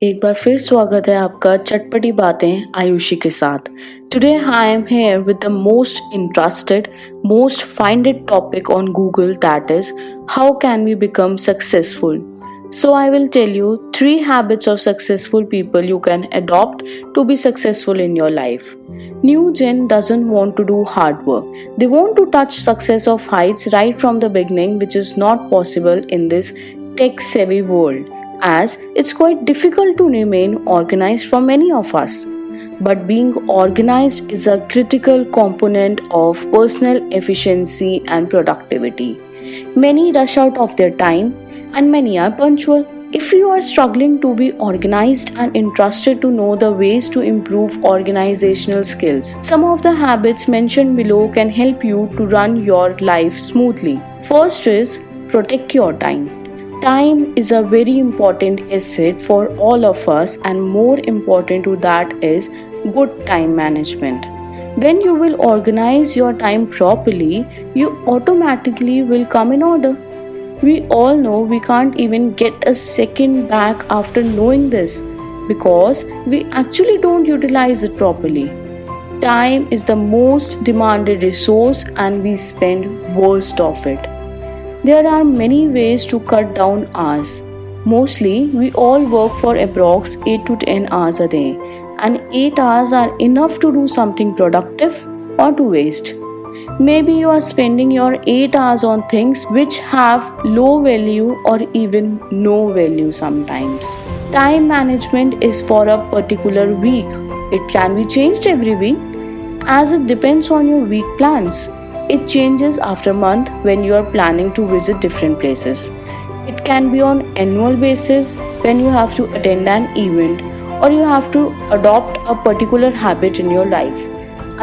एक बार फिर स्वागत है आपका चटपटी बातें आयुषी के साथ। Today I am here with the most interested, most finded topic on Google, that is how can we become successful. So I will tell you 3 habits of successful people you can adopt to be successful in your life. New Gen doesn't want to do hard work. They want to touch success of heights right from the beginning, which is not possible in this tech savvy world, as it's quite difficult to remain organized for many of us. But being organized is a critical component of personal efficiency and productivity. Many rush out of their time and many are punctual. If you are struggling to be organized and interested to know the ways to improve organizational skills, some of the habits mentioned below can help you to run your life smoothly. First is protect your time. Time is a very important asset for all of us, and more important to that is good time management. When you will organize your time properly, you automatically will come in order. We all know we can't even get a second back after knowing this because we actually don't utilize it properly. Time is the most demanded resource and we spend worst of it. There are many ways to cut down hours. Mostly, we all work for approx 8 to 10 hours a day, and 8 hours are enough to do something productive or to waste. Maybe you are spending your 8 hours on things which have low value or even no value sometimes. Time management is for a particular week. It can be changed every week as it depends on your week plans. It changes after a month when you are planning to visit different places. It can be on annual basis when you have to attend an event or you have to adopt a particular habit in your life.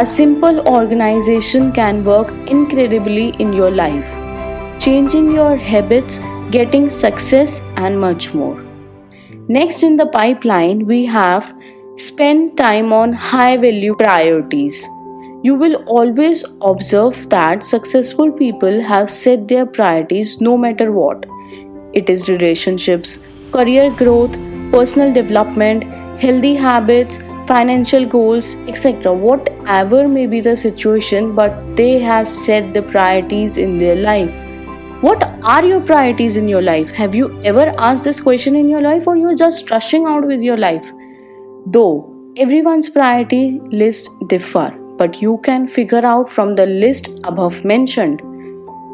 A simple organization can work incredibly in your life, changing your habits, getting success and much more. Next in the pipeline, we have spend time on high value priorities. You will always observe that successful people have set their priorities no matter what. It is relationships, career growth, personal development, healthy habits, financial goals, etc. Whatever may be the situation, but they have set the priorities in their life. What are your priorities in your life? Have you ever asked this question in your life, or you're just rushing out with your life? Though everyone's priority lists differ, but you can figure out from the list above mentioned.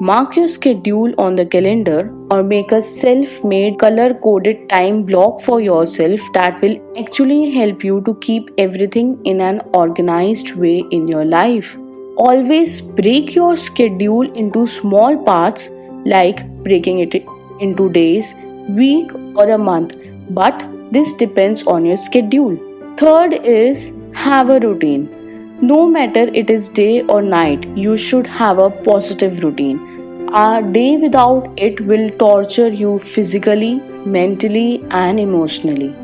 Mark your schedule on the calendar or make a self made color coded time block for yourself that will actually help you to keep everything in an organized way in your life. Always break your schedule into small parts, like breaking it into days, week, or a month, but this depends on your schedule. Third is have a routine. No matter it is day or night, you should have a positive routine. A day without it will torture you physically, mentally, and emotionally.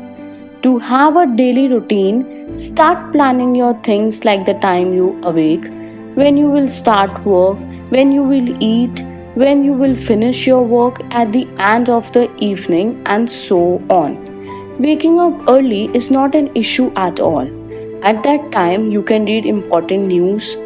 To have a daily routine, start planning your things like the time you awake, when you will start work, when you will eat, when you will finish your work at the end of the evening, and so on. Waking up early is not an issue at all. At that time, you can read important news,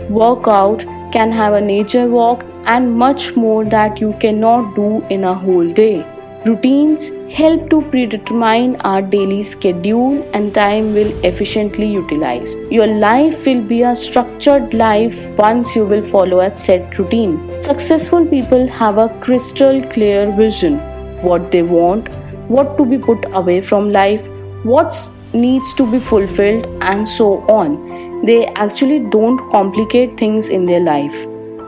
work out, can have a nature walk, and much more that you cannot do in a whole day. Routines help to predetermine our daily schedule and time will efficiently utilized. Your life will be a structured life once you will follow a set routine. Successful people have a crystal clear vision, what they want, what to be put away from life, what needs to be fulfilled, and so on. They actually don't complicate things in their life.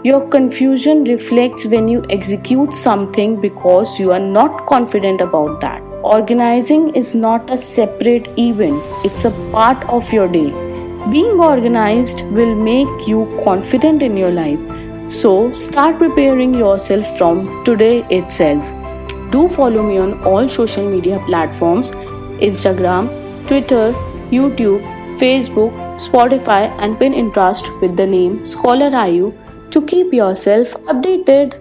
Your confusion reflects when you execute something because you are not confident about that. Organizing is not a separate event, it's a part of your day. Being organized will make you confident in your life. So start preparing yourself from today itself. Do follow me on all social media platforms: Instagram, Twitter, YouTube, Facebook, Spotify, and Pinterest with the name Scholar IU to keep yourself updated.